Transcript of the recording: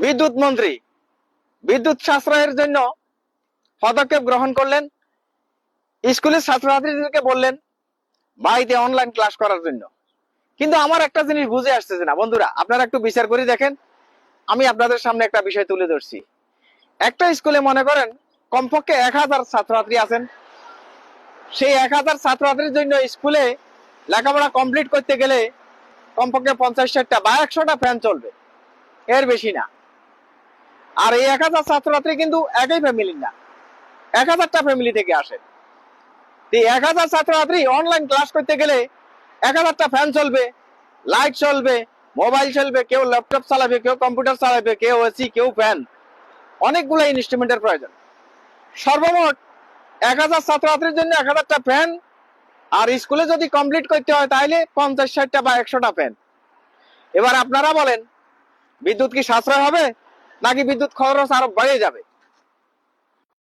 বিদ্যুৎ মন্ত্রী বিদ্যুৎ সাশ্রয়ের জন্য পদক্ষেপ গ্রহণ করলেন। স্কুলের ছাত্রছাত্রীদেরকে বললেন বাড়িতে অনলাইন ক্লাস করার জন্য। কিন্তু আমার একটা জিনিস বুঝে আসতেছে না বন্ধুরা, আপনারা একটু বিচার করে দেখেন। আমি আপনাদের সামনে একটা বিষয় তুলে ধরছি। একটা স্কুলে মনে করেন কমপক্ষে 1000 ছাত্রছাত্রী আছেন। সেই 1000 ছাত্রছাত্রীর জন্য স্কুলে লেখাপড়া কমপ্লিট করতে গেলে কমপক্ষে 50-60টা বা 100টা ফ্যান চলবে, এর বেশি না। আর এই 1000 ছাত্রছাত্রী কিন্তু একই ফ্যামিলির না, 1000টা ফ্যামিলি থেকে আসে। এই 1000 ছাত্রছাত্রী অনলাইন ক্লাস করতে গেলে 1000টা ফ্যান চলবে, লাইট চলবে, মোবাইল চলবে, কেউ ল্যাপটপ চালাবে, কেউ কম্পিউটার চালাবে, কেউ এসি, কেউ ফ্যান, অনেকগুলো ইনস্ট্রুমেন্টের প্রয়োজন। সর্বমোট 1000 ছাত্রছাত্রীর জন্য 1000টা ফ্যান। আর স্কুলে যদি কমপ্লিট করতে হয় তাহলে 50-60টা বা 100টা ফ্যান। এবার আপনারা বলেন বিদ্যুৎ কি সাশ্রয় হবে নাকি বিদ্যুৎ খরচ আরো বেড়ে যাবে?